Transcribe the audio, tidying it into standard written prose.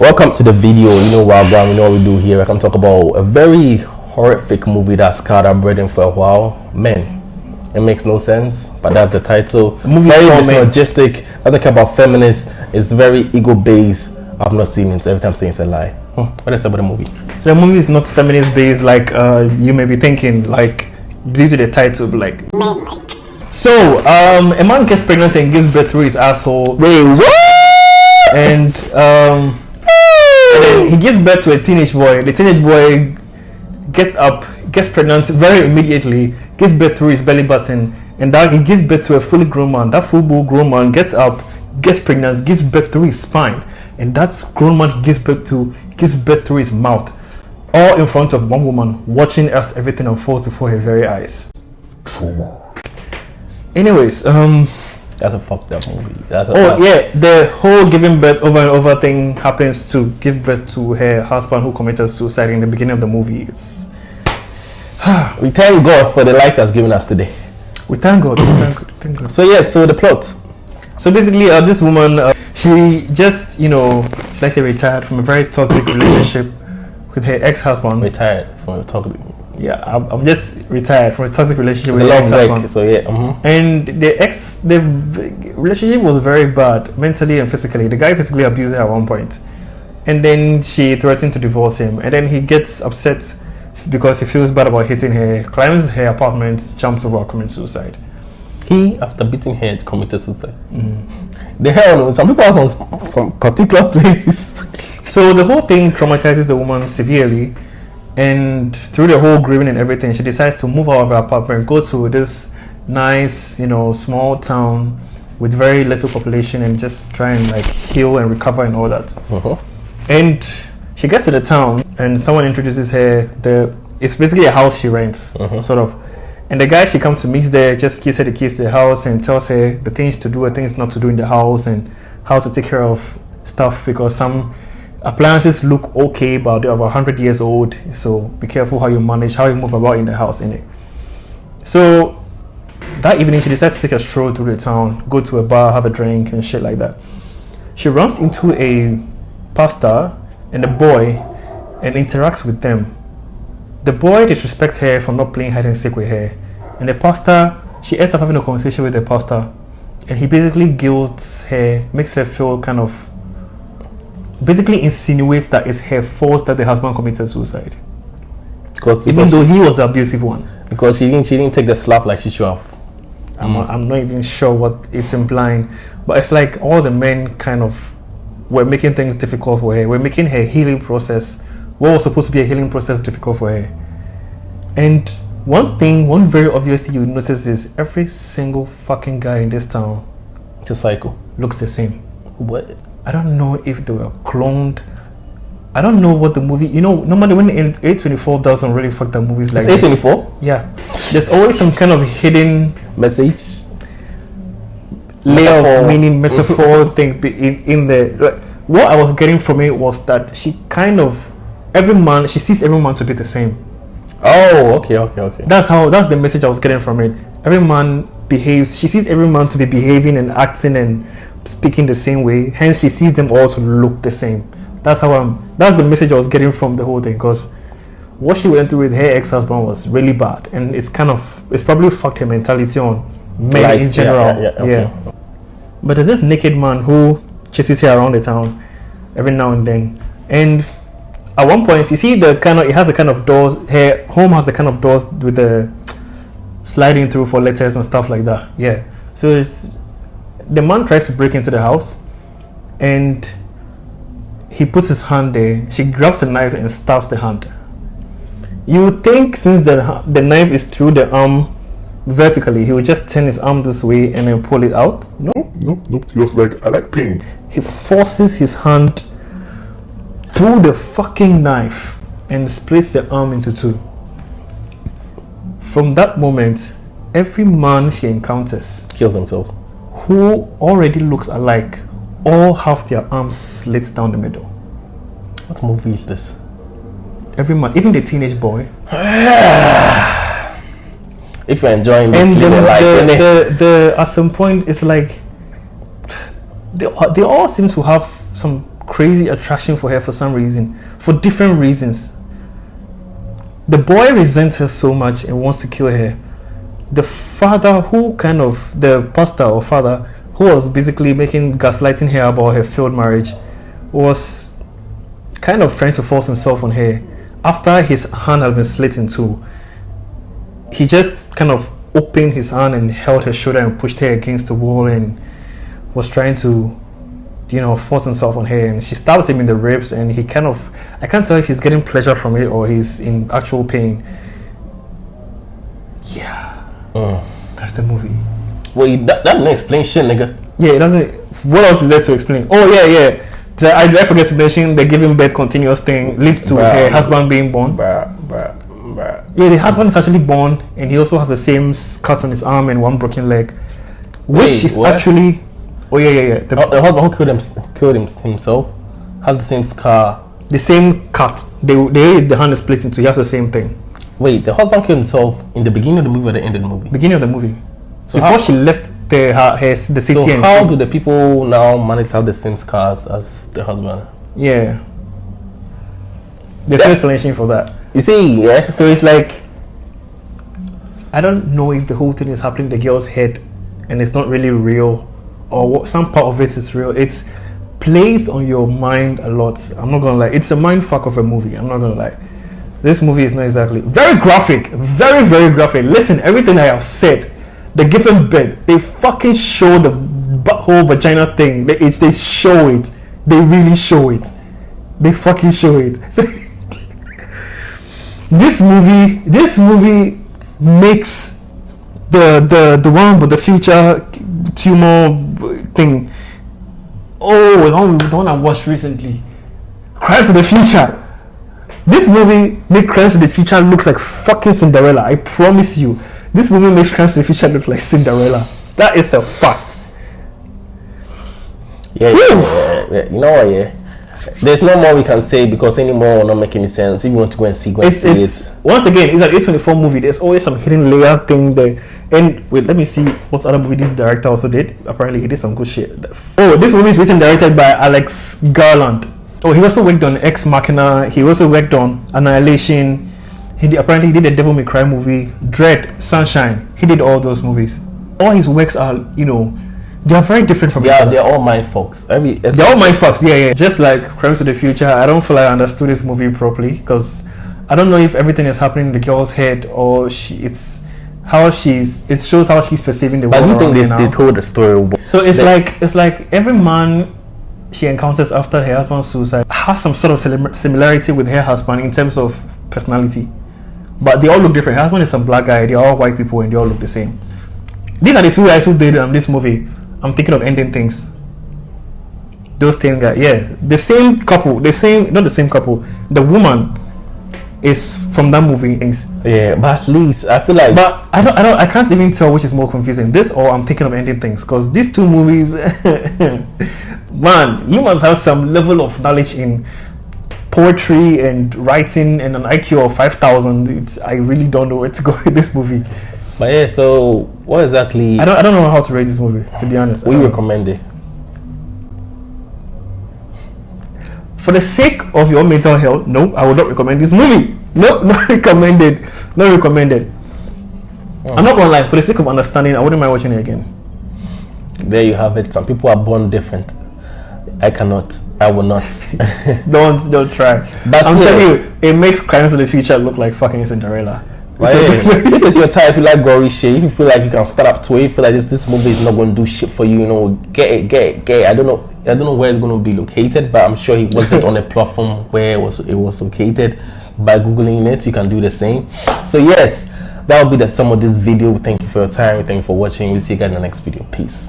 Welcome to the video. You know what, we know what we do here. I can talk about a very horrific movie that scarred our brethren for a while. Men, it makes no sense, but that's the title. The movie very misogynistic. I think about feminists. It's very ego-based. I've not seen it, so every time I'm saying it's a lie. What is about the movie? So the movie is not feminist-based like you may be thinking, like due to the title, like. So a man gets pregnant and gives birth through his asshole. Wait, what? And then he gives birth to a teenage boy. The teenage boy gets up, gets pregnant very immediately, gives birth through his belly button, and that he gives birth to a fully grown man. That full grown man gets up, gets pregnant, gives birth through his spine, and that grown man he gives birth through his mouth, all in front of one woman watching as everything unfolds before her very eyes. Anyways, that's a fucked up movie. The whole giving birth over and over thing happens to give birth to her husband who committed suicide in the beginning of the movie. We thank God for the life He has given us today. We thank God. Thank God. So the plot. So basically, this woman, she just, let's say retired from a very toxic relationship with her ex-husband. Retired from a toxic. Yeah, I'm just retired from a toxic relationship with her ex-husband. So yeah. And the relationship was very bad, mentally and physically. The guy physically abused her at one point, and then she threatened to divorce him. And then he gets upset because he feels bad about hitting her, climbs her apartment, jumps over, commits suicide. He, after beating her, committed suicide. The hell, some people are on some particular places. So the whole thing traumatizes the woman severely. And through the whole grieving and everything, she decides to move out of her apartment, go to this nice, small town with very little population, and just try and heal and recover and all that. And she gets to the town, and someone introduces her. It's basically a house she rents, sort of. And the guy she comes to meet there just gives her the keys to the house and tells her the things to do and things not to do in the house, and how to take care of stuff, because some appliances look okay, but they're over 100 years old, so be careful how you manage, how you move about in the house, innit? So that evening she decides to take a stroll through the town, go to a bar, have a drink and shit like that. She runs into a pastor and a boy and interacts with them. The boy disrespects her for not playing hide and seek with her, and the pastor, she ends up having a conversation with the pastor, and he basically guilts her, makes her feel basically insinuates that it's her fault that the husband committed suicide, even though he was the abusive one. Because she didn't take the slap like she should have. I'm not even sure what it's implying, but it's like all the men kind of were making things difficult for her. We're making her healing process, what was supposed to be a healing process, difficult for her. And one very obvious thing you notice is every single fucking guy in this town, it's a cycle, looks the same. What? I don't know if they were cloned. I don't know what the movie. Normally when A24 doesn't really fuck the movies like it's A24. Yeah, there's always some kind of hidden message, layer of meaning, metaphor thing in there. What I was getting from it was that she she sees every man to be the same. Oh, okay. That's the message I was getting from it. Every man behaves. She sees every man to be behaving and acting and speaking the same way, hence she sees them all to look the same. That's the message I was getting from the whole thing, because what she went through with her ex-husband was really bad, and it's probably fucked her mentality on men in general. Yeah. But there's this naked man who chases her around the town every now and then, and at one point you see it has a kind of doors. Her home has the kind of doors with the sliding through for letters and stuff like that. Yeah, so the man tries to break into the house, and he puts his hand there. She grabs a knife and stabs the hand. You would think since the knife is through the arm vertically, he would just turn his arm this way and then pull it out. Nope. He was like, I like pain. He forces his hand through the fucking knife and splits the arm into two. From that moment, every man she encounters kills themselves, who already looks alike, all have their arms slit down the middle. What movie is this? Every man, even the teenage boy. If you're enjoying this, and at some point, it's like they all seem to have some crazy attraction for her for some reason, for different reasons. The boy resents her so much and wants to kill her. The father, the pastor or father, who was basically gaslighting her about her failed marriage, was kind of trying to force himself on her. After his hand had been split in two, he just kind of opened his hand and held her shoulder and pushed her against the wall and was trying to, force himself on her. And she stabs him in the ribs, and he I can't tell if he's getting pleasure from it or he's in actual pain. Yeah. That's the movie. Wait, that doesn't explain shit, nigga. Yeah, it doesn't. What else is there to explain? Oh, yeah. I forget to mention the giving birth continuous thing leads to her husband being born. Bruh. Yeah, the husband is actually born, and he also has the same cuts on his arm and one broken leg. Which is what? Actually... Oh, yeah. The husband who killed himself has the same scar. The same cut. The hand is split into. He has the same thing. Wait, the husband killed himself in the beginning of the movie or the end of the movie? Beginning of the movie. So before she left the city. So how do the people now manage to have the same scars as the husband? Yeah. There's no explanation for that. You see, yeah? So it's like, I don't know if the whole thing is happening in the girl's head and it's not really real, or what, some part of it is real. It's placed on your mind a lot. I'm not gonna lie. It's a mind fuck of a movie. I'm not gonna lie. This movie is not exactly very graphic. Very, very graphic. Listen, everything I have said, the given bed, they fucking show the whole vagina thing. They show it. They really show it. They fucking show it. This movie makes the one with the future tumor thing. Oh, the one I watched recently, Crimes of the Future. This movie makes Crimes of the Future look like fucking Cinderella. I promise you, this movie makes Crimes of the Future look like Cinderella. That is a fact. Yeah. You know what? Yeah. There's no more we can say because anymore will not make any sense. If you want to go and see it. Once again, it's an A24 movie. There's always some hidden layer thing there. And wait, let me see what other movie this director also did. Apparently, he did some good shit. Oh, this movie is written and directed by Alex Garland. Oh, he also worked on Ex Machina. He also worked on Annihilation. Apparently, he did a Devil May Cry movie, Dread, Sunshine. He did all those movies. All his works are, they are very different from each other. They're all mind fucks. They're all mind fucks. Yeah. Just like Crimes of the Future, I don't feel like I understood this movie properly because I don't know if everything is happening in the girl's head or it shows how she's perceiving the world. I do think they told the story. So it's like every man she encounters after her husband's suicide has some sort of similarity with her husband in terms of personality, but they all look different. Her husband is some black guy. They're all white people and they all look the same. These are the two guys who did this movie. I'm thinking of Ending Things. Those 10 guys, yeah, the same couple. Not the same couple. The woman is from that movie. Yeah, but at least I feel like. But I can't even tell which is more confusing. This or I'm thinking of Ending Things, because these two movies, man, you must have some level of knowledge in poetry and writing and an IQ of 5,000. I really don't know where to go with this movie. But yeah, so what exactly? I don't know how to rate this movie, to be honest. We recommend it. For the sake of your mental health, no, I would not recommend this movie. No, not recommended. Not recommended. I'm not gonna lie. For the sake of understanding, I wouldn't mind watching it again. There you have it. Some people are born different. I cannot. I will not. Don't try. But I'm telling you, it makes Crimes of the Future look like fucking Cinderella. Right. If it's your type, you like gory shit, if you feel like you can start up to it, you feel like this movie is not going to do shit for you, get it. I don't know where it's going to be located, but I'm sure he watched it on a platform where it was located. By googling it, you can do the same. So yes, that will be the sum of this video. Thank you for your time. Thank you for watching. We'll see you guys in the next video. Peace.